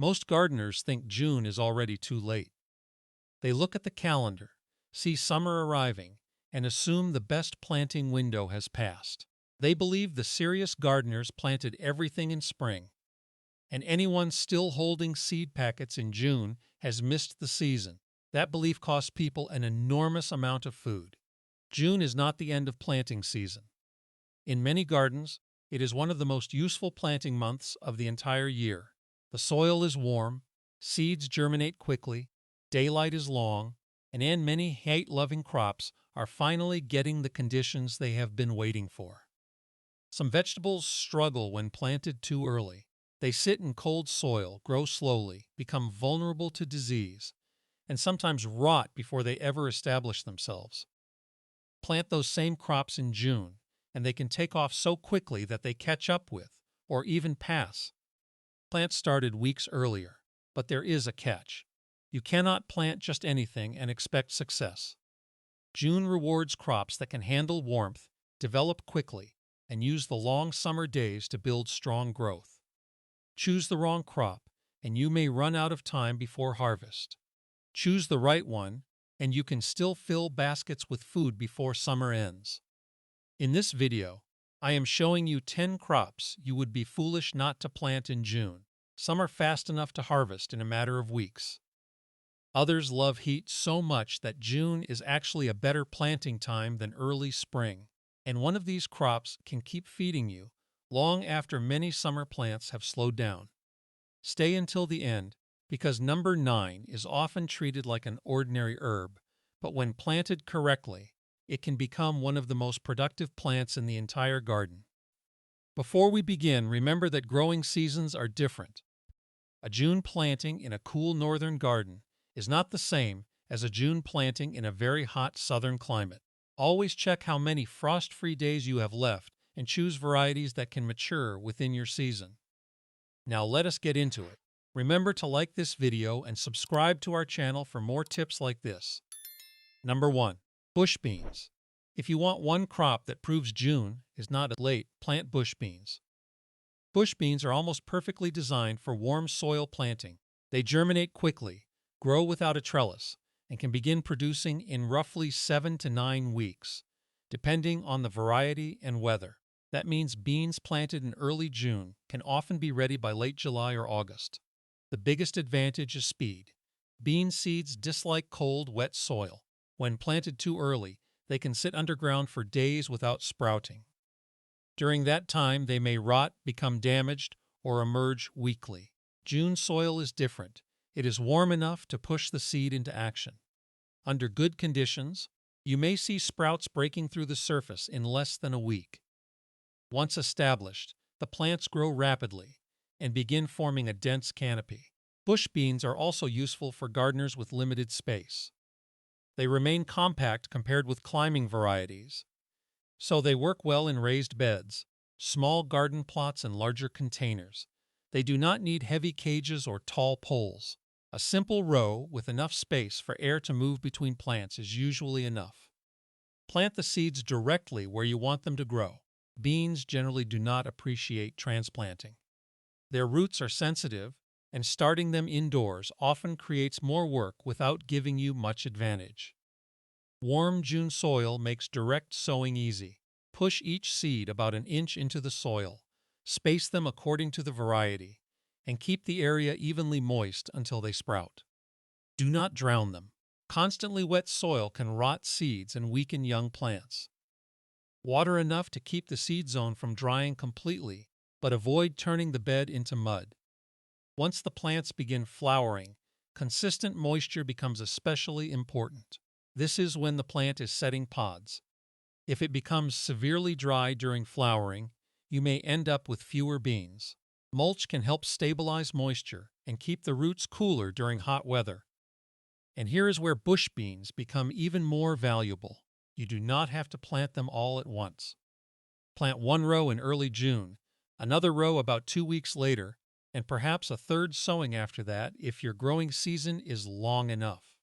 Most gardeners think June is already too late. They look at the calendar, see summer arriving, and assume the best planting window has passed. They believe the serious gardeners planted everything in spring, and anyone still holding seed packets in June has missed the season. That belief costs people an enormous amount of food. June is not the end of planting season. In many gardens, it is one of the most useful planting months of the entire year. The soil is warm, seeds germinate quickly, daylight is long, and many hate-loving crops are finally getting the conditions they have been waiting for. Some vegetables struggle when planted too early. They sit in cold soil, grow slowly, become vulnerable to disease, and sometimes rot before they ever establish themselves. Plant those same crops in June, and they can take off so quickly that they catch up with, or even pass. Plants started weeks earlier, but there is a catch. You cannot plant just anything and expect success. June rewards crops that can handle warmth, develop quickly, and use the long summer days to build strong growth. Choose the wrong crop, and you may run out of time before harvest. Choose the right one, and you can still fill baskets with food before summer ends. In this video, I am showing you 10 crops you would be foolish not to plant in June. Some are fast enough to harvest in a matter of weeks. Others love heat so much that June is actually a better planting time than early spring. And one of these crops can keep feeding you long after many summer plants have slowed down. Stay until the end, because number 9 is often treated like an ordinary herb, but when planted correctly, it can become one of the most productive plants in the entire garden. Before we begin, remember that growing seasons are different. A June planting in a cool northern garden is not the same as a June planting in a very hot southern climate. Always check how many frost-free days you have left and choose varieties that can mature within your season. Now let us get into it. Remember to like this video and subscribe to our channel for more tips like this. Number 1. Bush beans. If you want one crop that proves June is not late, plant bush beans. Bush beans are almost perfectly designed for warm soil planting. They germinate quickly, grow without a trellis, and can begin producing in roughly 7 to 9 weeks, depending on the variety and weather. That means beans planted in early June can often be ready by late July or August. The biggest advantage is speed. Bean seeds dislike cold, wet soil. When planted too early, they can sit underground for days without sprouting. During that time, they may rot, become damaged, or emerge weakly. June soil is different. It is warm enough to push the seed into action. Under good conditions, you may see sprouts breaking through the surface in less than a week. Once established, the plants grow rapidly and begin forming a dense canopy. Bush beans are also useful for gardeners with limited space. They remain compact compared with climbing varieties, so they work well in raised beds, small garden plots, and larger containers. They do not need heavy cages or tall poles. A simple row with enough space for air to move between plants is usually enough. Plant the seeds directly where you want them to grow. Beans generally do not appreciate transplanting. Their roots are sensitive, and starting them indoors often creates more work without giving you much advantage. Warm June soil makes direct sowing easy. Push each seed about an inch into the soil, space them according to the variety, and keep the area evenly moist until they sprout. Do not drown them. Constantly wet soil can rot seeds and weaken young plants. Water enough to keep the seed zone from drying completely, but avoid turning the bed into mud. Once the plants begin flowering, consistent moisture becomes especially important. This is when the plant is setting pods. If it becomes severely dry during flowering, you may end up with fewer beans. Mulch can help stabilize moisture and keep the roots cooler during hot weather. And here is where bush beans become even more valuable. You do not have to plant them all at once. Plant one row in early June, another row about 2 weeks later, and perhaps a third sowing after that if your growing season is long enough.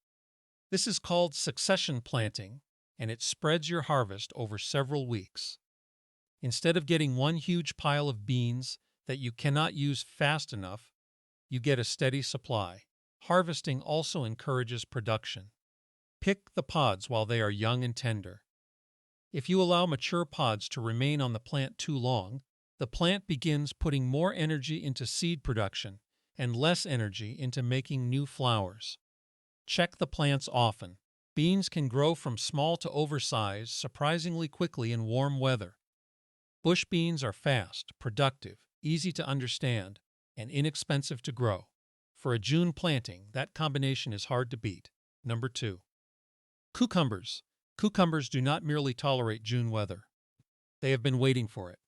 This is called succession planting, and it spreads your harvest over several weeks. Instead of getting one huge pile of beans that you cannot use fast enough, you get a steady supply. Harvesting also encourages production. Pick the pods while they are young and tender. If you allow mature pods to remain on the plant too long, the plant begins putting more energy into seed production and less energy into making new flowers. Check the plants often. Beans can grow from small to oversized surprisingly quickly in warm weather. Bush beans are fast, productive, easy to understand, and inexpensive to grow. For a June planting, that combination is hard to beat. Number 2. Cucumbers. Cucumbers do not merely tolerate June weather. They have been waiting for it.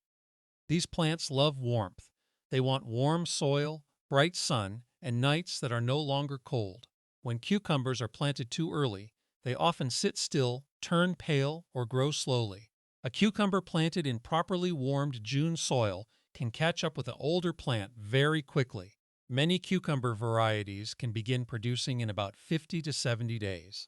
These plants love warmth. They want warm soil, bright sun, and nights that are no longer cold. When cucumbers are planted too early, they often sit still, turn pale, or grow slowly. A cucumber planted in properly warmed June soil can catch up with an older plant very quickly. Many cucumber varieties can begin producing in about 50 to 70 days.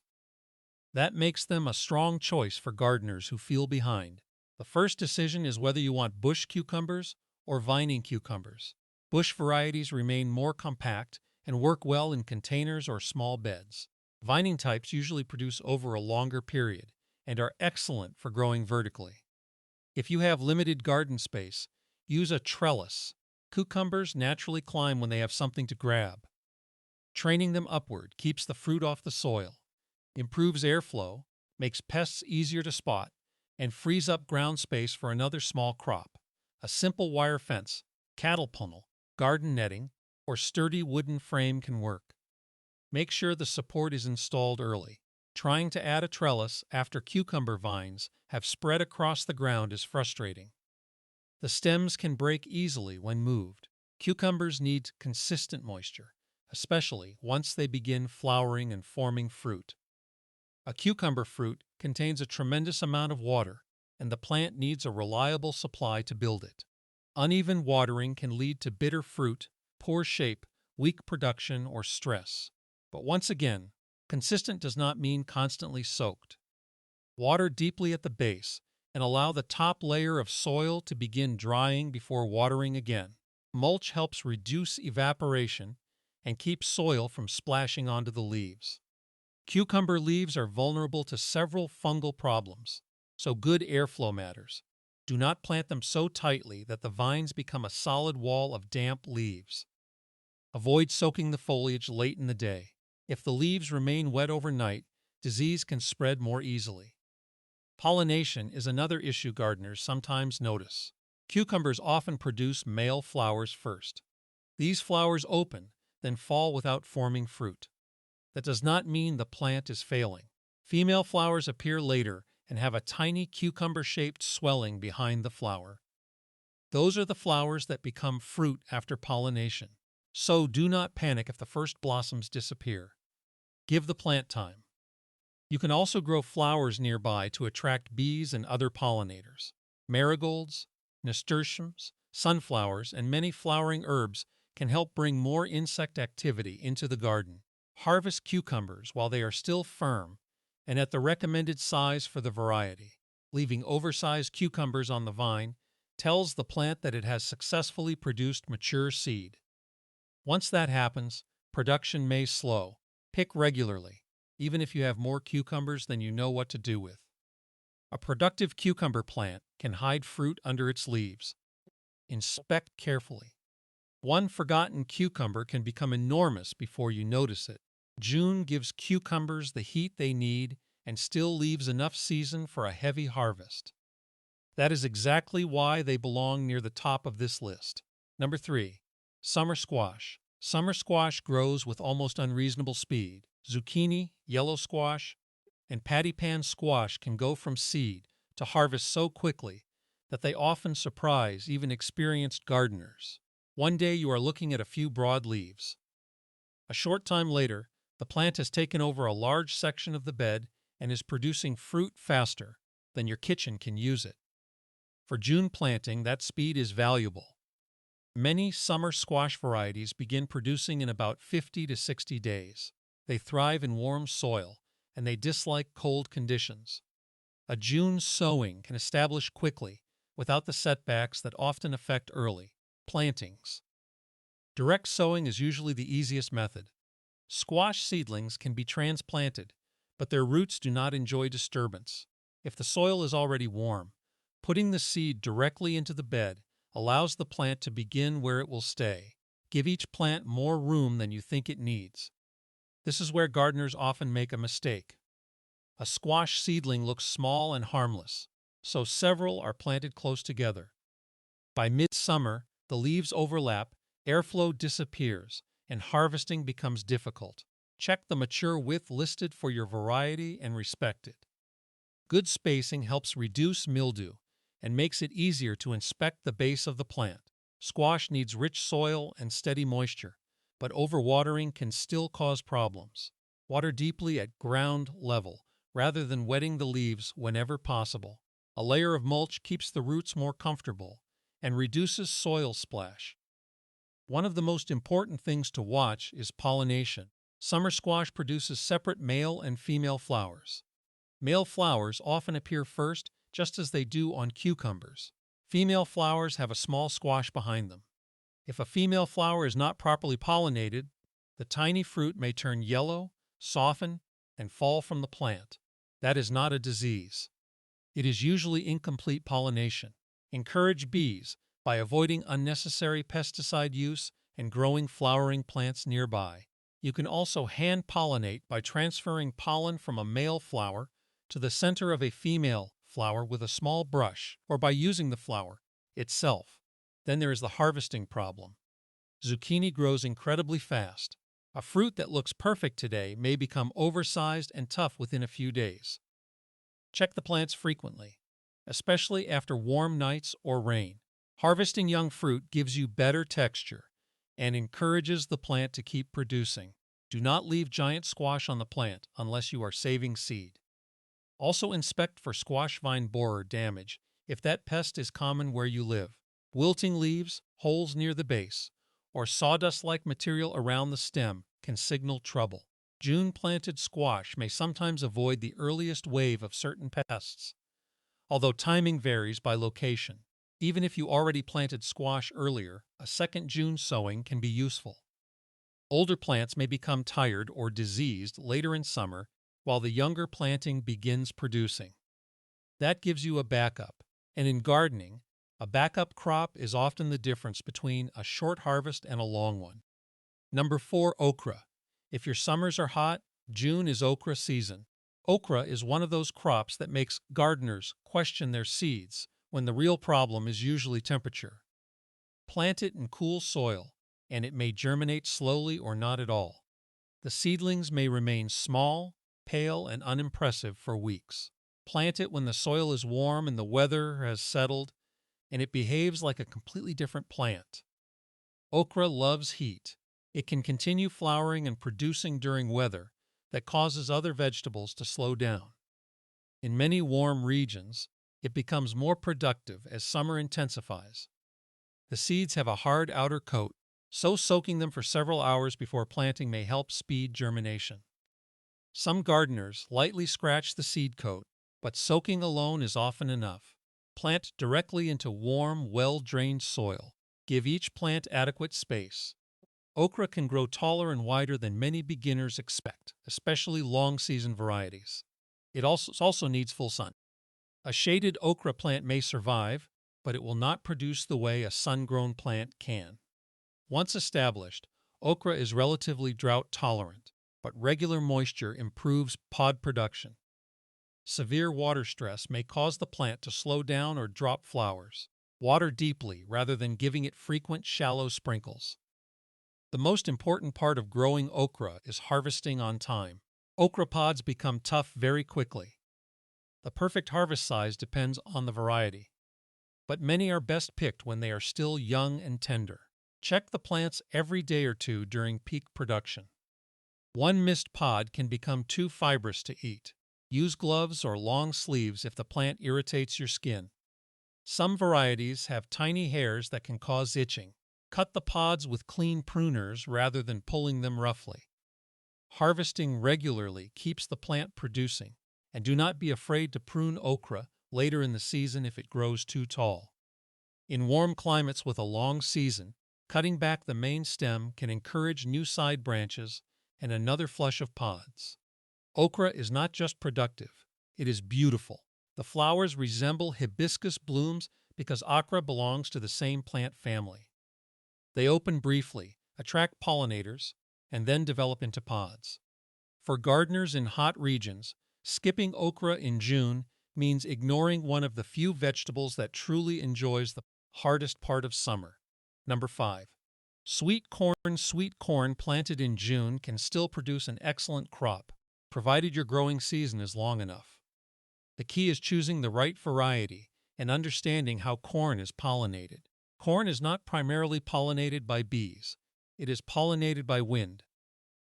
That makes them a strong choice for gardeners who feel behind. The first decision is whether you want bush cucumbers or vining cucumbers. Bush varieties remain more compact and work well in containers or small beds. Vining types usually produce over a longer period and are excellent for growing vertically. If you have limited garden space, use a trellis. Cucumbers naturally climb when they have something to grab. Training them upward keeps the fruit off the soil, improves airflow, makes pests easier to spot, and frees up ground space for another small crop. A simple wire fence, cattle tunnel, garden netting, or sturdy wooden frame can work. Make sure the support is installed early. Trying to add a trellis after cucumber vines have spread across the ground is frustrating. The stems can break easily when moved. Cucumbers need consistent moisture, especially once they begin flowering and forming fruit. A cucumber fruit contains a tremendous amount of water, and the plant needs a reliable supply to build it. Uneven watering can lead to bitter fruit, poor shape, weak production, or stress. But once again, consistent does not mean constantly soaked. Water deeply at the base and allow the top layer of soil to begin drying before watering again. Mulch helps reduce evaporation and keep soil from splashing onto the leaves. Cucumber leaves are vulnerable to several fungal problems, so good airflow matters. Do not plant them so tightly that the vines become a solid wall of damp leaves. Avoid soaking the foliage late in the day. If the leaves remain wet overnight, disease can spread more easily. Pollination is another issue gardeners sometimes notice. Cucumbers often produce male flowers first. These flowers open, then fall without forming fruit. That does not mean the plant is failing. Female flowers appear later and have a tiny cucumber-shaped swelling behind the flower. Those are the flowers that become fruit after pollination. So do not panic if the first blossoms disappear. Give the plant time. You can also grow flowers nearby to attract bees and other pollinators. Marigolds, nasturtiums, sunflowers, and many flowering herbs can help bring more insect activity into the garden. Harvest cucumbers while they are still firm and at the recommended size for the variety. Leaving oversized cucumbers on the vine tells the plant that it has successfully produced mature seed. Once that happens, production may slow. Pick regularly, even if you have more cucumbers than you know what to do with. A productive cucumber plant can hide fruit under its leaves. Inspect carefully. One forgotten cucumber can become enormous before you notice it. June gives cucumbers the heat they need and still leaves enough season for a heavy harvest. That is exactly why they belong near the top of this list. Number 3. Summer squash. Summer squash grows with almost unreasonable speed. Zucchini, yellow squash, and patty pan squash can go from seed to harvest so quickly that they often surprise even experienced gardeners. One day you are looking at a few broad leaves. A short time later, the plant has taken over a large section of the bed and is producing fruit faster than your kitchen can use it. For June planting, that speed is valuable. Many summer squash varieties begin producing in about 50 to 60 days. They thrive in warm soil, and they dislike cold conditions. A June sowing can establish quickly without the setbacks that often affect early plantings. Direct sowing is usually the easiest method. Squash seedlings can be transplanted, but their roots do not enjoy disturbance. If the soil is already warm, putting the seed directly into the bed allows the plant to begin where it will stay. Give each plant more room than you think it needs. This is where gardeners often make a mistake. A squash seedling looks small and harmless, so several are planted close together. By midsummer, the leaves overlap, airflow disappears, and harvesting becomes difficult. Check the mature width listed for your variety and respect it. Good spacing helps reduce mildew and makes it easier to inspect the base of the plant. Squash needs rich soil and steady moisture, but overwatering can still cause problems. Water deeply at ground level rather than wetting the leaves whenever possible. A layer of mulch keeps the roots more comfortable and reduces soil splash. One of the most important things to watch is pollination. Summer squash produces separate male and female flowers. Male flowers often appear first, just as they do on cucumbers. Female flowers have a small squash behind them. If a female flower is not properly pollinated, the tiny fruit may turn yellow, soften, and fall from the plant. That is not a disease. It is usually incomplete pollination. Encourage bees by avoiding unnecessary pesticide use and growing flowering plants nearby. You can also hand pollinate by transferring pollen from a male flower to the center of a female flower with a small brush, or by using the flower itself. Then there is the harvesting problem. Zucchini grows incredibly fast. A fruit that looks perfect today may become oversized and tough within a few days. Check the plants frequently, especially after warm nights or rain. Harvesting young fruit gives you better texture and encourages the plant to keep producing. Do not leave giant squash on the plant unless you are saving seed. Also inspect for squash vine borer damage if that pest is common where you live. Wilting leaves, holes near the base, or sawdust-like material around the stem can signal trouble. June-planted squash may sometimes avoid the earliest wave of certain pests, although timing varies by location. Even if you already planted squash earlier, a second June sowing can be useful. Older plants may become tired or diseased later in summer while the younger planting begins producing. That gives you a backup, and in gardening, a backup crop is often the difference between a short harvest and a long one. Number 4, okra. If your summers are hot, June is okra season. Okra is one of those crops that makes gardeners question their seeds when the real problem is usually temperature. Plant it in cool soil, and it may germinate slowly or not at all. The seedlings may remain small, pale, and unimpressive for weeks. Plant it when the soil is warm and the weather has settled, and it behaves like a completely different plant. Okra loves heat. It can continue flowering and producing during weather that causes other vegetables to slow down. In many warm regions, it becomes more productive as summer intensifies. The seeds have a hard outer coat, so soaking them for several hours before planting may help speed germination. Some gardeners lightly scratch the seed coat, but soaking alone is often enough. Plant directly into warm, well-drained soil. Give each plant adequate space. Okra can grow taller and wider than many beginners expect, especially long-season varieties. It also needs full sun. A shaded okra plant may survive, but it will not produce the way a sun-grown plant can. Once established, okra is relatively drought-tolerant, but regular moisture improves pod production. Severe water stress may cause the plant to slow down or drop flowers. Water deeply rather than giving it frequent, shallow sprinkles. The most important part of growing okra is harvesting on time. Okra pods become tough very quickly. The perfect harvest size depends on the variety, but many are best picked when they are still young and tender. Check the plants every day or two during peak production. One missed pod can become too fibrous to eat. Use gloves or long sleeves if the plant irritates your skin. Some varieties have tiny hairs that can cause itching. Cut the pods with clean pruners rather than pulling them roughly. Harvesting regularly keeps the plant producing, and do not be afraid to prune okra later in the season if it grows too tall. In warm climates with a long season, Cutting back the main stem can encourage new side branches and another flush of pods. Okra is not just productive, it is beautiful. The flowers resemble hibiscus blooms because okra belongs to the same plant family. They open briefly, attract pollinators, and then develop into pods. For gardeners in hot regions, skipping okra in June means ignoring one of the few vegetables that truly enjoys the hardest part of summer. Number 5. Sweet corn. Sweet corn planted in June can still produce an excellent crop, provided your growing season is long enough. The key is choosing the right variety and understanding how corn is pollinated. Corn is not primarily pollinated by bees. It is pollinated by wind.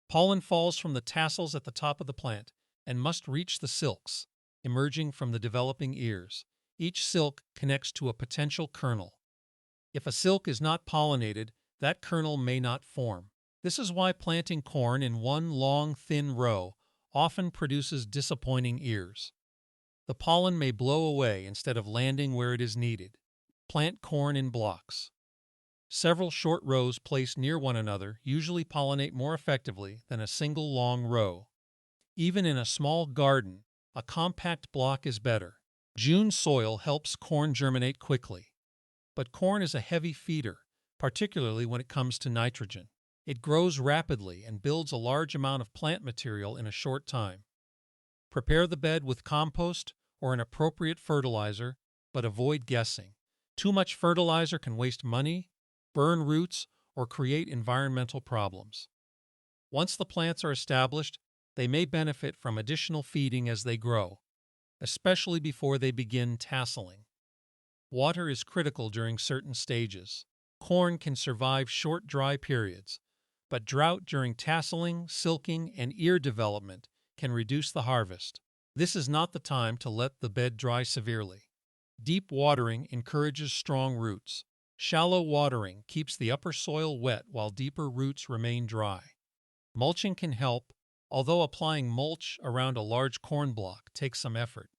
Pollen falls from the tassels at the top of the plant and must reach the silks, emerging from the developing ears. Each silk connects to a potential kernel. If a silk is not pollinated, that kernel may not form. This is why planting corn in one long, thin row often produces disappointing ears. The pollen may blow away instead of landing where it is needed. Plant corn in blocks. Several short rows placed near one another usually pollinate more effectively than a single long row. Even in a small garden, a compact block is better. June soil helps corn germinate quickly. But corn is a heavy feeder, particularly when it comes to nitrogen. It grows rapidly and builds a large amount of plant material in a short time. Prepare the bed with compost or an appropriate fertilizer, but avoid guessing. Too much fertilizer can waste money, burn roots, or create environmental problems. Once the plants are established, they may benefit from additional feeding as they grow, especially before they begin tasseling. Water is critical during certain stages. Corn can survive short dry periods, but drought during tasseling, silking, and ear development can reduce the harvest. This is not the time to let the bed dry severely. Deep watering encourages strong roots. Shallow watering keeps the upper soil wet while deeper roots remain dry. Mulching can help, although applying mulch around a large corn block takes some effort.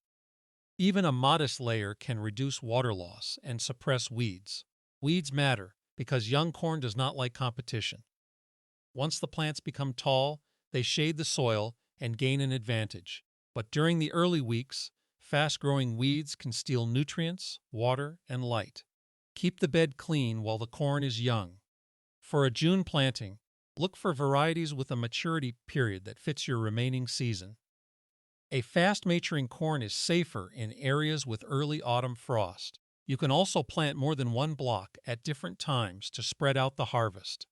Even a modest layer can reduce water loss and suppress weeds. Weeds matter because young corn does not like competition. Once the plants become tall, they shade the soil and gain an advantage. But during the early weeks, fast-growing weeds can steal nutrients, water, and light. Keep the bed clean while the corn is young. For a June planting, look for varieties with a maturity period that fits your remaining season. A fast-maturing corn is safer in areas with early autumn frost. You can also plant more than one block at different times to spread out the harvest.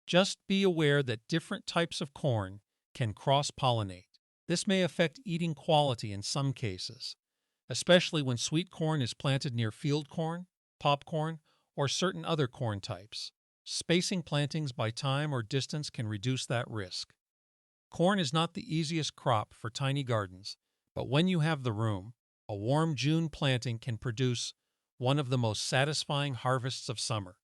Just be aware that different types of corn can cross-pollinate. This may affect eating quality in some cases, especially when sweet corn is planted near field corn, popcorn, or certain other corn types. Spacing plantings by time or distance can reduce that risk. Corn is not the easiest crop for tiny gardens, but when you have the room, a warm June planting can produce one of the most satisfying harvests of summer.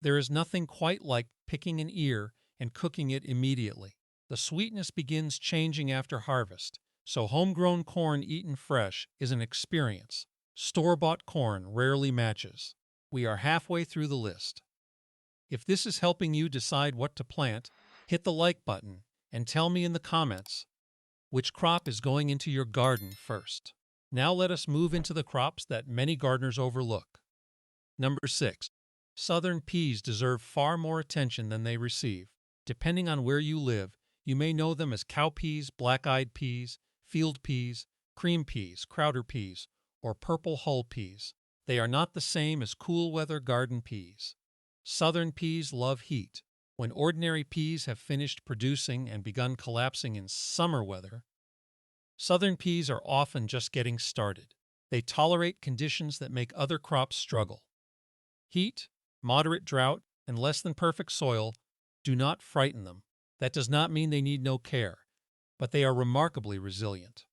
There is nothing quite like picking an ear and cooking it immediately. The sweetness begins changing after harvest, so homegrown corn eaten fresh is an experience. Store-bought corn rarely matches. We are halfway through the list. If this is helping you decide what to plant, hit the like button and tell me in the comments which crop is going into your garden first. Now let us move into the crops that many gardeners overlook. Number 6. Southern peas deserve far more attention than they receive. Depending on where you live, you may know them as cowpeas, black-eyed peas, field peas, cream peas, Crowder peas, or purple hull peas. They are not the same as cool-weather garden peas. Southern peas love heat. When ordinary peas have finished producing and begun collapsing in summer weather, southern peas are often just getting started. They tolerate conditions that make other crops struggle. Heat, moderate drought, and less than perfect soil do not frighten them. That does not mean they need no care, but they are remarkably resilient.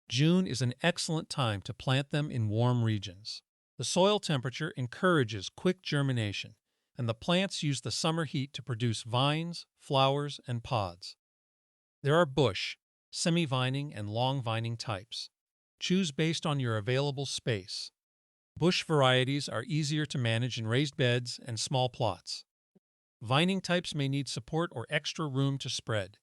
June is an excellent time to plant them in warm regions. The soil temperature encourages quick germination, and the plants use the summer heat to produce vines, flowers, and pods. There are bush, semi-vining, and long-vining types. Choose based on your available space. Bush varieties are easier to manage in raised beds and small plots. Vining types may need support or extra room to spread.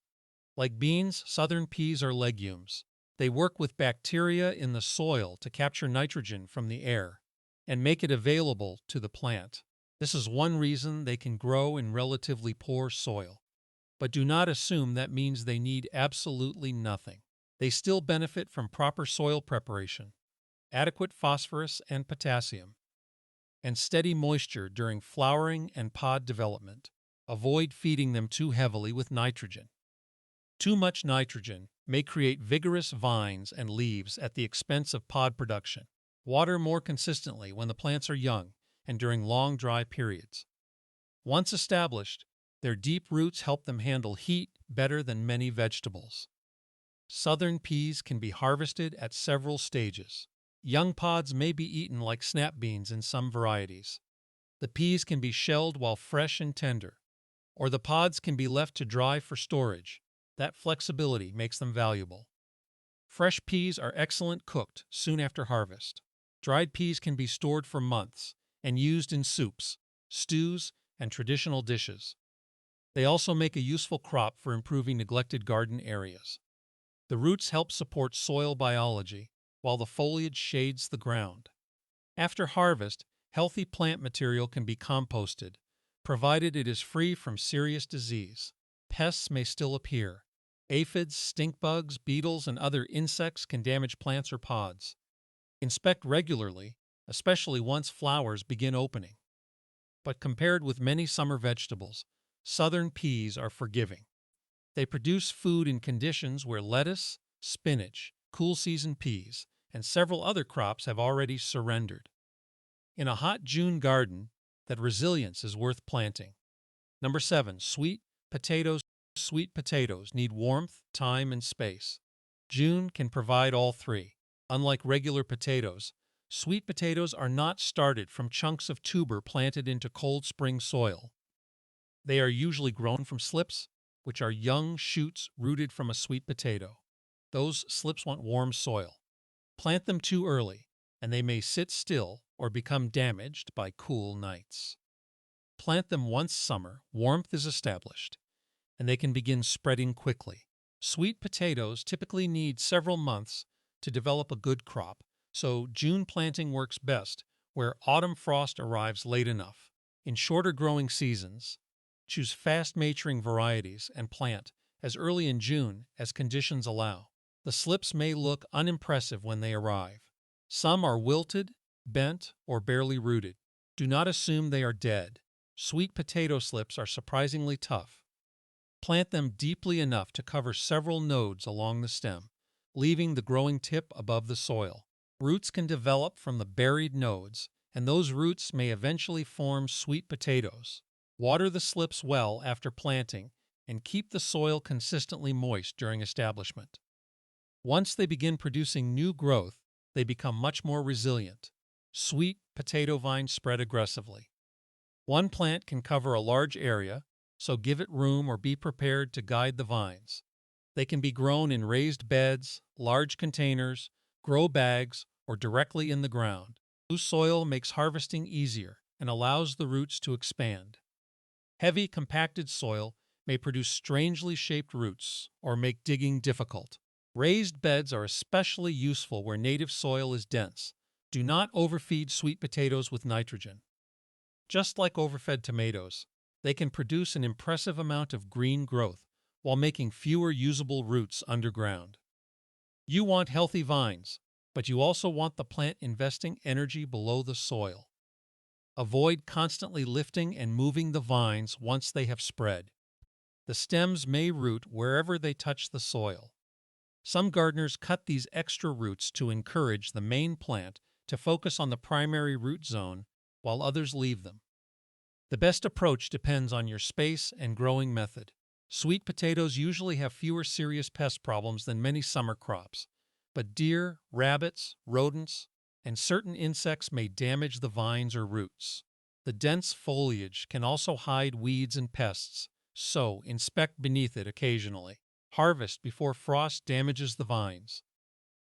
Like beans, southern peas are legumes. They work with bacteria in the soil to capture nitrogen from the air and make it available to the plant. This is one reason they can grow in relatively poor soil. But do not assume that means they need absolutely nothing. They still benefit from proper soil preparation, adequate phosphorus and potassium, and steady moisture during flowering and pod development. Avoid feeding them too heavily with nitrogen. Too much nitrogen may create vigorous vines and leaves at the expense of pod production. Water more consistently when the plants are young and during long dry periods. Once established, their deep roots help them handle heat better than many vegetables. Southern peas can be harvested at several stages. Young pods may be eaten like snap beans in some varieties. The peas can be shelled while fresh and tender, or the pods can be left to dry for storage. That flexibility makes them valuable. Fresh peas are excellent cooked soon after harvest. Dried peas can be stored for months and used in soups, stews, and traditional dishes. They also make a useful crop for improving neglected garden areas. The roots help support soil biology, while the foliage shades the ground. After harvest, healthy plant material can be composted, provided it is free from serious disease. Pests may still appear. Aphids, stink bugs, beetles, and other insects can damage plants or pods. Inspect regularly, especially once flowers begin opening. But compared with many summer vegetables, southern peas are forgiving. They produce food in conditions where lettuce, spinach, cool season peas, and several other crops have already surrendered. In a hot June garden, that resilience is worth planting. Number 7. Sweet potatoes. Sweet potatoes need warmth, time, and space. June can provide all three. Unlike regular potatoes, sweet potatoes are not started from chunks of tuber planted into cold spring soil. They are usually grown from slips, which are young shoots rooted from a sweet potato. Those slips want warm soil. Plant them too early, and they may sit still or become damaged by cool nights. Plant them once summer, warmth is established, and they can begin spreading quickly. Sweet potatoes typically need several months to develop a good crop, so June planting works best where autumn frost arrives late enough. In shorter growing seasons, choose fast maturing varieties and plant as early in June as conditions allow. The slips may look unimpressive when they arrive. Some are wilted, bent, or barely rooted. Do not assume they are dead. Sweet potato slips are surprisingly tough. Plant them deeply enough to cover several nodes along the stem, leaving the growing tip above the soil. Roots can develop from the buried nodes, and those roots may eventually form sweet potatoes. Water the slips well after planting and keep the soil consistently moist during establishment. Once they begin producing new growth, they become much more resilient. Sweet potato vines spread aggressively. One plant can cover a large area, so give it room or be prepared to guide the vines. They can be grown in raised beds, large containers, grow bags, or directly in the ground. Loose soil makes harvesting easier and allows the roots to expand. Heavy, compacted soil may produce strangely shaped roots or make digging difficult. Raised beds are especially useful where native soil is dense. Do not overfeed sweet potatoes with nitrogen. Just like overfed tomatoes, they can produce an impressive amount of green growth while making fewer usable roots underground. You want healthy vines, but you also want the plant investing energy below the soil. Avoid constantly lifting and moving the vines once they have spread. The stems may root wherever they touch the soil. Some gardeners cut these extra roots to encourage the main plant to focus on the primary root zone, while others leave them. The best approach depends on your space and growing method. Sweet potatoes usually have fewer serious pest problems than many summer crops, but deer, rabbits, rodents, and certain insects may damage the vines or roots. The dense foliage can also hide weeds and pests, so inspect beneath it occasionally. Harvest before frost damages the vines.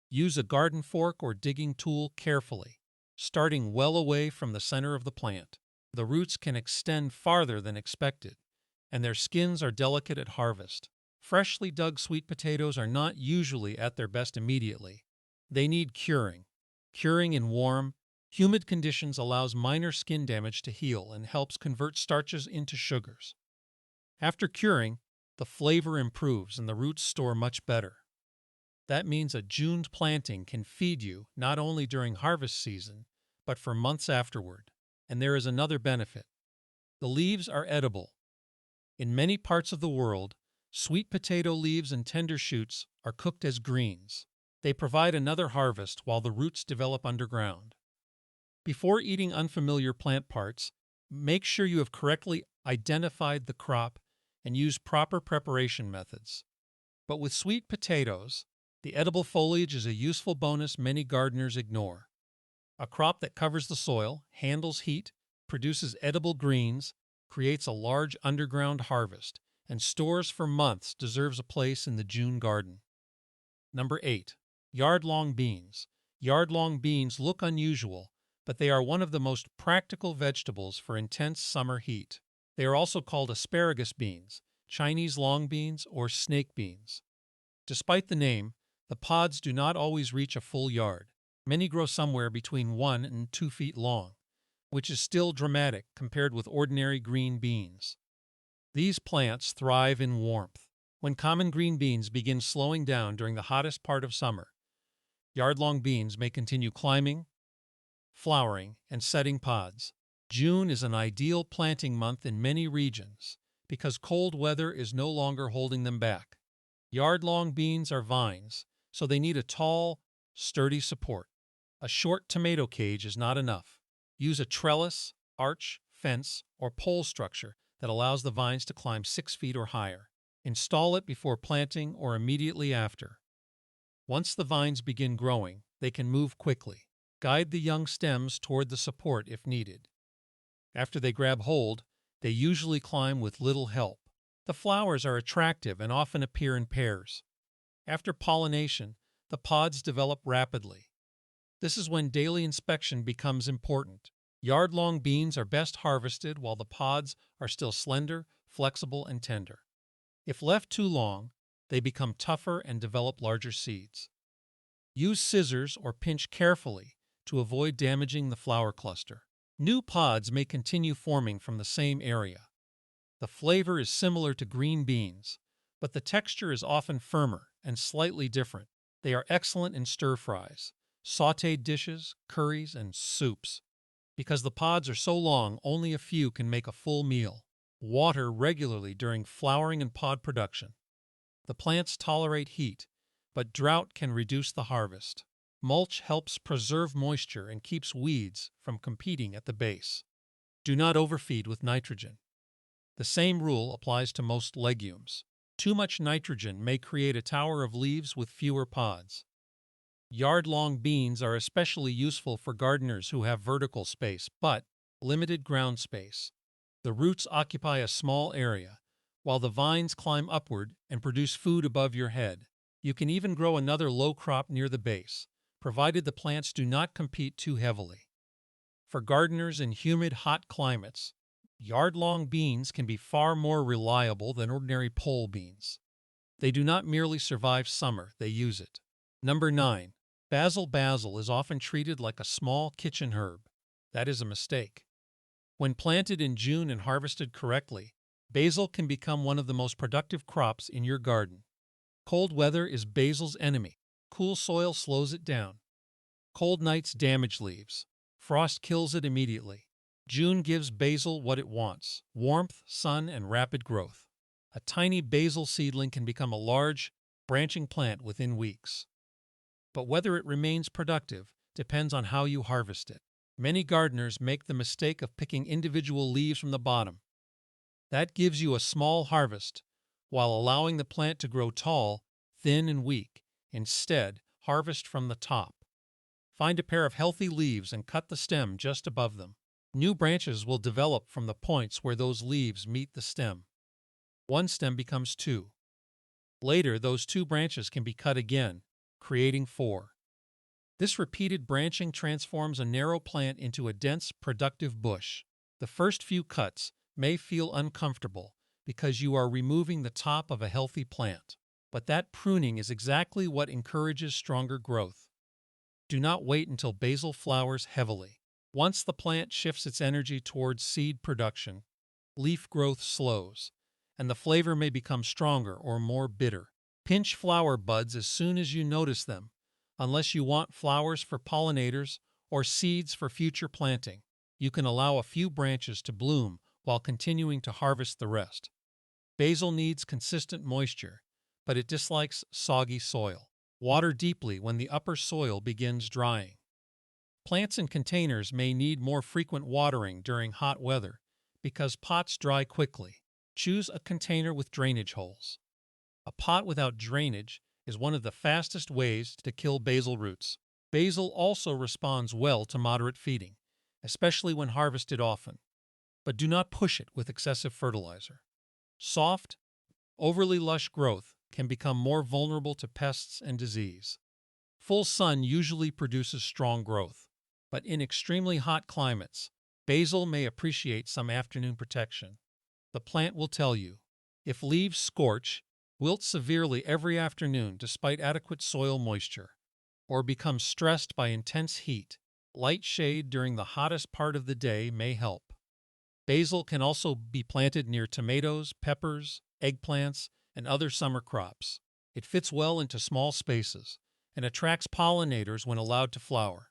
Use a garden fork or digging tool carefully. starting well away from the center of the plant. The roots can extend farther than expected, and their skins are delicate at harvest. Freshly dug sweet potatoes are not usually at their best immediately. They need curing. Curing in warm, humid conditions allows minor skin damage to heal and helps convert starches into sugars. After curing, the flavor improves and the roots store much better. That means a June planting can feed you not only during harvest season, but for months afterward. And there is another benefit. The leaves are edible. In many parts of the world, sweet potato leaves and tender shoots are cooked as greens. They provide another harvest while the roots develop underground. Before eating unfamiliar plant parts, make sure you have correctly identified the crop and use proper preparation methods. But with sweet potatoes, the edible foliage is a useful bonus many gardeners ignore. A crop that covers the soil, handles heat, produces edible greens, creates a large underground harvest, and stores for months deserves a place in the June garden. Number 8. Yard-long beans. Yard-long beans look unusual, but they are one of the most practical vegetables for intense summer heat. They are also called asparagus beans, Chinese long beans, or snake beans. Despite the name, the pods do not always reach a full yard. Many grow somewhere between 1 and 2 feet long, which is still dramatic compared with ordinary green beans. These plants thrive in warmth. When common green beans begin slowing down during the hottest part of summer, yard-long beans may continue climbing, flowering, and setting pods. June is an ideal planting month in many regions because cold weather is no longer holding them back. Yard-long beans are vines, so they need a tall, sturdy support. A short tomato cage is not enough. Use a trellis, arch, fence, or pole structure that allows the vines to climb 6 feet or higher. Install it before planting or immediately after. Once the vines begin growing, they can move quickly. Guide the young stems toward the support if needed. After they grab hold, they usually climb with little help. The flowers are attractive and often appear in pairs. After pollination, the pods develop rapidly. This is when daily inspection becomes important. Yard-long beans are best harvested while the pods are still slender, flexible, and tender. If left too long, they become tougher and develop larger seeds. Use scissors or pinch carefully to avoid damaging the flower cluster. New pods may continue forming from the same area. The flavor is similar to green beans, but the texture is often firmer and slightly different. They are excellent in stir-fries, sautéed dishes, curries, and soups. Because the pods are so long, only a few can make a full meal. Water regularly during flowering and pod production. The plants tolerate heat, but drought can reduce the harvest. Mulch helps preserve moisture and keeps weeds from competing at the base. Do not overfeed with nitrogen. The same rule applies to most legumes. Too much nitrogen may create a tower of leaves with fewer pods. Yard-long beans are especially useful for gardeners who have vertical space but limited ground space. The roots occupy a small area, while the vines climb upward and produce food above your head. You can even grow another low crop near the base, provided the plants do not compete too heavily. For gardeners in humid, hot climates, yard-long beans can be far more reliable than ordinary pole beans. They do not merely survive summer, they use it. Number 9. Basil. Basil is often treated like a small kitchen herb. That is a mistake. When planted in June and harvested correctly, basil can become one of the most productive crops in your garden. Cold weather is basil's enemy. Cool soil slows it down. Cold nights damage leaves. Frost kills it immediately. June gives basil what it wants: warmth, sun, and rapid growth. A tiny basil seedling can become a large, branching plant within weeks. But whether it remains productive depends on how you harvest it. Many gardeners make the mistake of picking individual leaves from the bottom. That gives you a small harvest, while allowing the plant to grow tall, thin, and weak. Instead, harvest from the top. Find a pair of healthy leaves and cut the stem just above them. New branches will develop from the points where those leaves meet the stem. One stem becomes 2. Later, those 2 branches can be cut again, creating 4. This repeated branching transforms a narrow plant into a dense, productive bush. The first few cuts may feel uncomfortable because you are removing the top of a healthy plant, but that pruning is exactly what encourages stronger growth. Do not wait until basil flowers heavily. Once the plant shifts its energy towards seed production, leaf growth slows, and the flavor may become stronger or more bitter. Pinch flower buds as soon as you notice them, unless you want flowers for pollinators or seeds for future planting. You can allow a few branches to bloom while continuing to harvest the rest. Basil needs consistent moisture, but it dislikes soggy soil. Water deeply when the upper soil begins drying. Plants in containers may need more frequent watering during hot weather because pots dry quickly. Choose a container with drainage holes. A pot without drainage is one of the fastest ways to kill basil roots. Basil also responds well to moderate feeding, especially when harvested often, but do not push it with excessive fertilizer. Soft, overly lush growth can become more vulnerable to pests and disease. Full sun usually produces strong growth, but in extremely hot climates, basil may appreciate some afternoon protection. The plant will tell you. If leaves scorch, wilt severely every afternoon despite adequate soil moisture, or become stressed by intense heat, light shade during the hottest part of the day may help. Basil can also be planted near tomatoes, peppers, eggplants, and other summer crops. It fits well into small spaces and attracts pollinators when allowed to flower.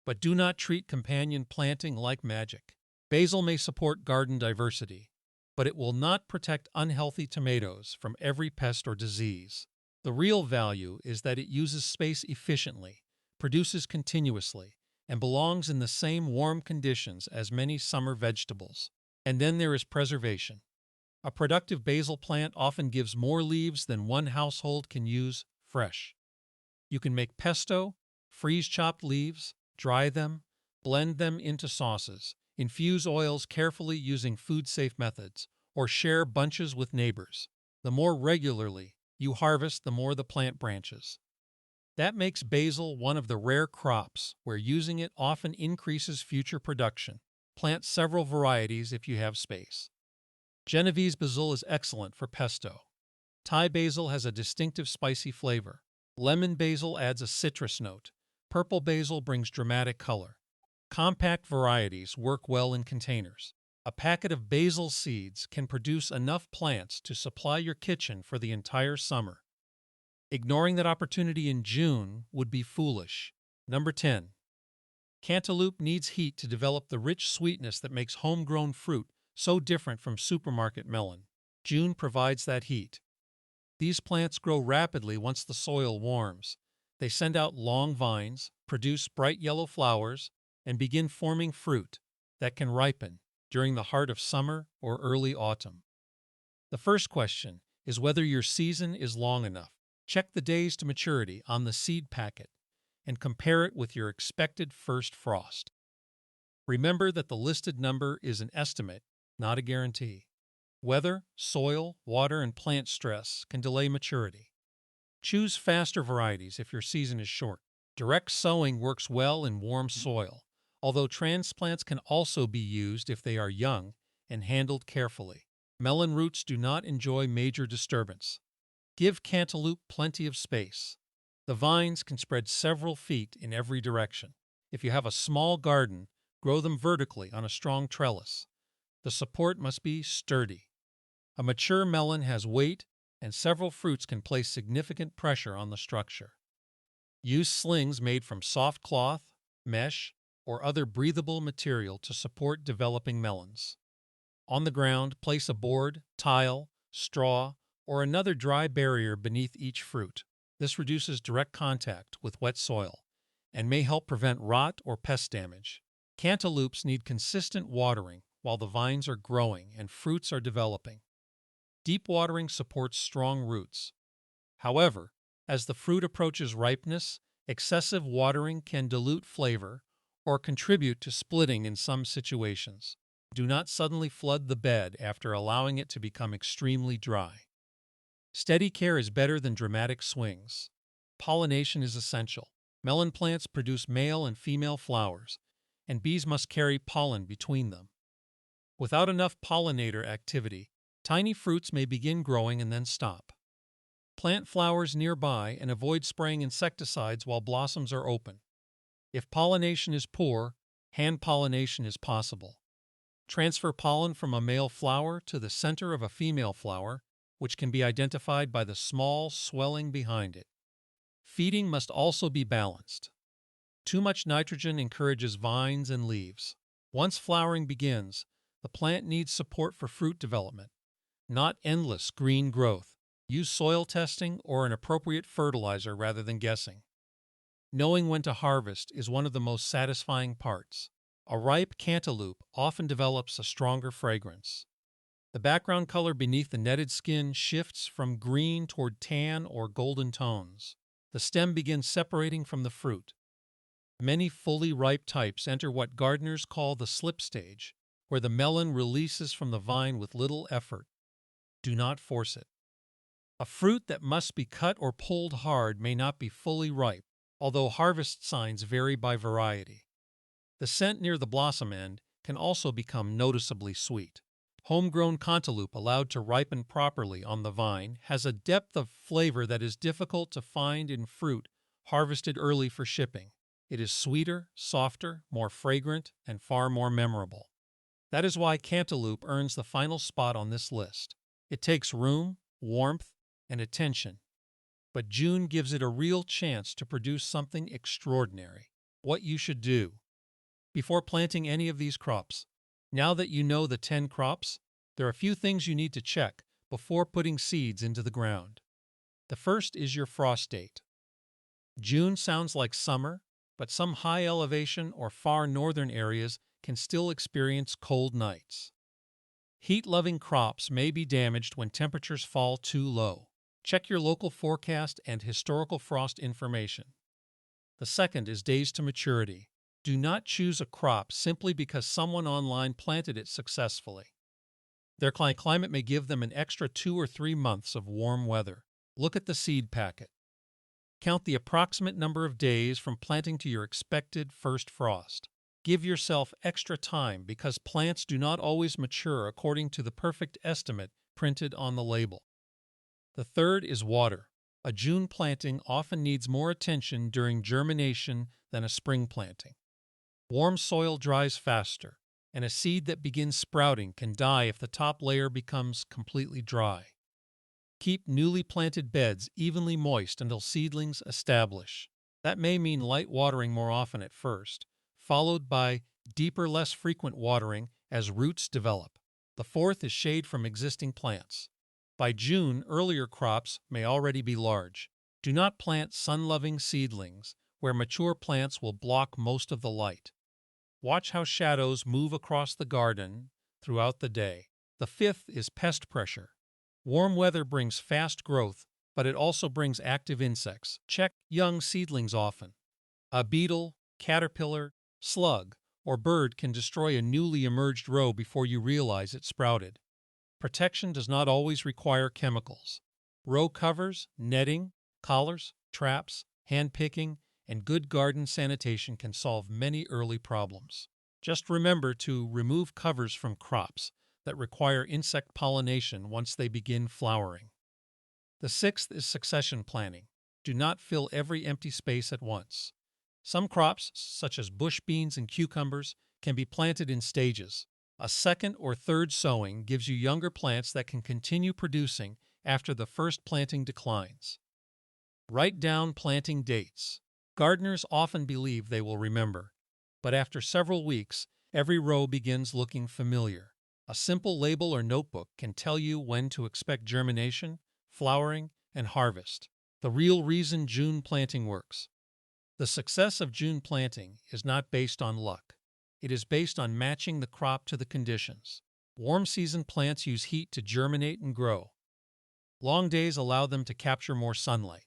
But do not treat companion planting like magic. Basil may support garden diversity, but it will not protect unhealthy tomatoes from every pest or disease. The real value is that it uses space efficiently, produces continuously, and belongs in the same warm conditions as many summer vegetables. And then there is preservation. A productive basil plant often gives more leaves than one household can use fresh. You can make pesto, freeze chopped leaves, dry them, blend them into sauces, infuse oils carefully using food-safe methods, or share bunches with neighbors. The more regularly you harvest, the more the plant branches. That makes basil one of the rare crops where using it often increases future production. Plant several varieties if you have space. Genovese basil is excellent for pesto. Thai basil has a distinctive spicy flavor. Lemon basil adds a citrus note. Purple basil brings dramatic color. Compact varieties work well in containers. A packet of basil seeds can produce enough plants to supply your kitchen for the entire summer. Ignoring that opportunity in June would be foolish. Number 10. Cantaloupe needs heat to develop the rich sweetness that makes homegrown fruit so different from supermarket melon. June provides that heat. These plants grow rapidly once the soil warms. They send out long vines, produce bright yellow flowers, and begin forming fruit that can ripen during the heart of summer or early autumn. The first question is whether your season is long enough. Check the days to maturity on the seed packet and compare it with your expected first frost. Remember that the listed number is an estimate, not a guarantee. Weather, soil, water, and plant stress can delay maturity. Choose faster varieties if your season is short. Direct sowing works well in warm soil, although transplants can also be used if they are young and handled carefully. Melon roots do not enjoy major disturbance. Give cantaloupe plenty of space. The vines can spread several feet in every direction. If you have a small garden, grow them vertically on a strong trellis. The support must be sturdy. A mature melon has weight, and several fruits can place significant pressure on the structure. Use slings made from soft cloth, mesh, or other breathable material to support developing melons. On the ground, place a board, tile, straw, or another dry barrier beneath each fruit. This reduces direct contact with wet soil and may help prevent rot or pest damage. Cantaloupes need consistent watering while the vines are growing and fruits are developing. Deep watering supports strong roots. However, as the fruit approaches ripeness, excessive watering can dilute flavor or contribute to splitting in some situations. Do not suddenly flood the bed after allowing it to become extremely dry. Steady care is better than dramatic swings. Pollination is essential. Melon plants produce male and female flowers, and bees must carry pollen between them. Without enough pollinator activity, tiny fruits may begin growing and then stop. Plant flowers nearby and avoid spraying insecticides while blossoms are open. If pollination is poor, hand pollination is possible. Transfer pollen from a male flower to the center of a female flower, which can be identified by the small swelling behind it. Feeding must also be balanced. Too much nitrogen encourages vines and leaves. Once flowering begins, the plant needs support for fruit development, not endless green growth. Use soil testing or an appropriate fertilizer rather than guessing. Knowing when to harvest is one of the most satisfying parts. A ripe cantaloupe often develops a stronger fragrance. The background color beneath the netted skin shifts from green toward tan or golden tones. The stem begins separating from the fruit. Many fully ripe types enter what gardeners call the slip stage, where the melon releases from the vine with little effort. Do not force it. A fruit that must be cut or pulled hard may not be fully ripe, although harvest signs vary by variety. The scent near the blossom end can also become noticeably sweet. Homegrown cantaloupe allowed to ripen properly on the vine has a depth of flavor that is difficult to find in fruit harvested early for shipping. It is sweeter, softer, more fragrant, and far more memorable. That is why cantaloupe earns the final spot on this list. It takes room, warmth, and attention, but June gives it a real chance to produce something extraordinary. What you should do before planting any of these crops. Now that you know the 10 crops, there are a few things you need to check before putting seeds into the ground. The first is your frost date. June sounds like summer, but some high elevation or far northern areas can still experience cold nights. Heat-loving crops may be damaged when temperatures fall too low. Check your local forecast and historical frost information. The second is days to maturity. Do not choose a crop simply because someone online planted it successfully. Their climate may give them an extra 2 or 3 months of warm weather. Look at the seed packet. Count the approximate number of days from planting to your expected first frost. Give yourself extra time because plants do not always mature according to the perfect estimate printed on the label. The third is water. A June planting often needs more attention during germination than a spring planting. Warm soil dries faster, and a seed that begins sprouting can die if the top layer becomes completely dry. Keep newly planted beds evenly moist until seedlings establish. That may mean light watering more often at first, followed by deeper, less frequent watering as roots develop. The fourth is shade from existing plants. By June, earlier crops may already be large. Do not plant sun-loving seedlings where mature plants will block most of the light. Watch how shadows move across the garden throughout the day. The fifth is pest pressure. Warm weather brings fast growth, but it also brings active insects. Check young seedlings often. A beetle, caterpillar, slug, or bird can destroy a newly emerged row before you realize it sprouted. Protection does not always require chemicals. Row covers, netting, collars, traps, hand-picking, and good garden sanitation can solve many early problems. Just remember to remove covers from crops that require insect pollination once they begin flowering. The sixth is succession planning. Do not fill every empty space at once. Some crops, such as bush beans and cucumbers, can be planted in stages. A second or third sowing gives you younger plants that can continue producing after the first planting declines. Write down planting dates. Gardeners often believe they will remember, but after several weeks, every row begins looking familiar. A simple label or notebook can tell you when to expect germination, flowering, and harvest. The real reason June planting works. The success of June planting is not based on luck. It is based on matching the crop to the conditions. Warm season plants use heat to germinate and grow. Long days allow them to capture more sunlight.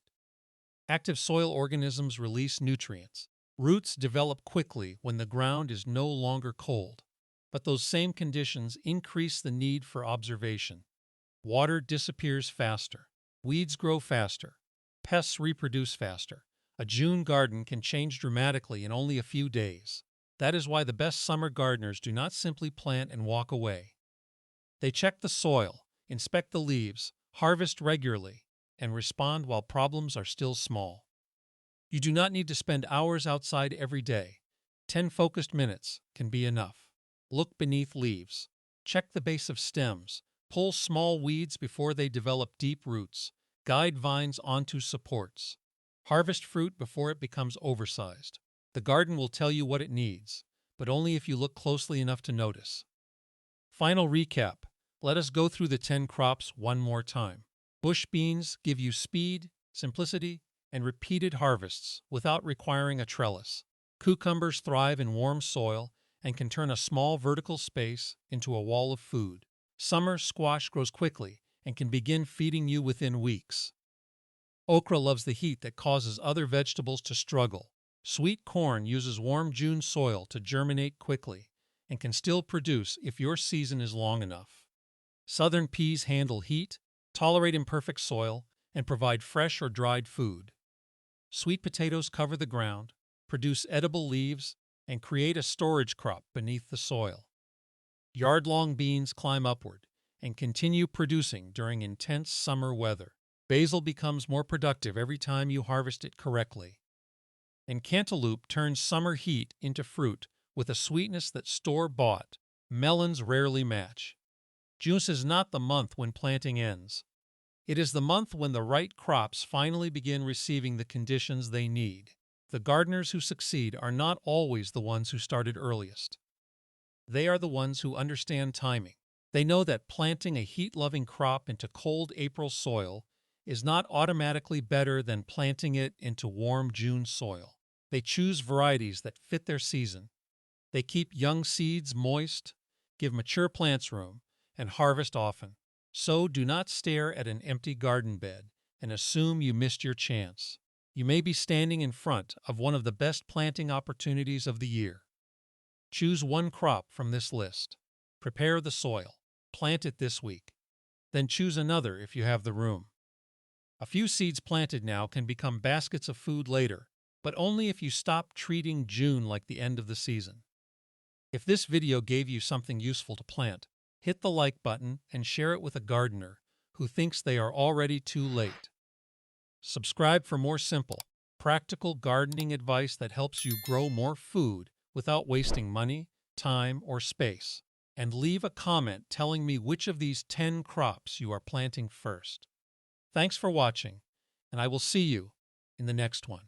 Active soil organisms release nutrients. Roots develop quickly when the ground is no longer cold, but those same conditions increase the need for observation. Water disappears faster. Weeds grow faster. Pests reproduce faster. A June garden can change dramatically in only a few days. That is why the best summer gardeners do not simply plant and walk away. They check the soil, inspect the leaves, harvest regularly, and respond while problems are still small. You do not need to spend hours outside every day. 10 focused minutes can be enough. Look beneath leaves. Check the base of stems. Pull small weeds before they develop deep roots. Guide vines onto supports. Harvest fruit before it becomes oversized. The garden will tell you what it needs, but only if you look closely enough to notice. Final recap. Let us go through the 10 crops one more time. Bush beans give you speed, simplicity, and repeated harvests without requiring a trellis. Cucumbers thrive in warm soil and can turn a small vertical space into a wall of food. Summer squash grows quickly and can begin feeding you within weeks. Okra loves the heat that causes other vegetables to struggle. Sweet corn uses warm June soil to germinate quickly and can still produce if your season is long enough. Southern peas handle heat, tolerate imperfect soil, and provide fresh or dried food. Sweet potatoes cover the ground, produce edible leaves, and create a storage crop beneath the soil. Yard-long beans climb upward and continue producing during intense summer weather. Basil becomes more productive every time you harvest it correctly. And cantaloupe turns summer heat into fruit with a sweetness that store-bought melons rarely match. June is not the month when planting ends. It is the month when the right crops finally begin receiving the conditions they need. The gardeners who succeed are not always the ones who started earliest. They are the ones who understand timing. They know that planting a heat-loving crop into cold April soil is not automatically better than planting it into warm June soil. They choose varieties that fit their season. They keep young seeds moist, give mature plants room, and harvest often. So do not stare at an empty garden bed and assume you missed your chance. You may be standing in front of one of the best planting opportunities of the year. Choose one crop from this list. Prepare the soil. Plant it this week. Then choose another if you have the room. A few seeds planted now can become baskets of food later, but only if you stop treating June like the end of the season. If this video gave you something useful to plant, hit the like button and share it with a gardener who thinks they are already too late. Subscribe for more simple, practical gardening advice that helps you grow more food without wasting money, time, or space. And leave a comment telling me which of these 10 crops you are planting first. Thanks for watching, and I will see you in the next one.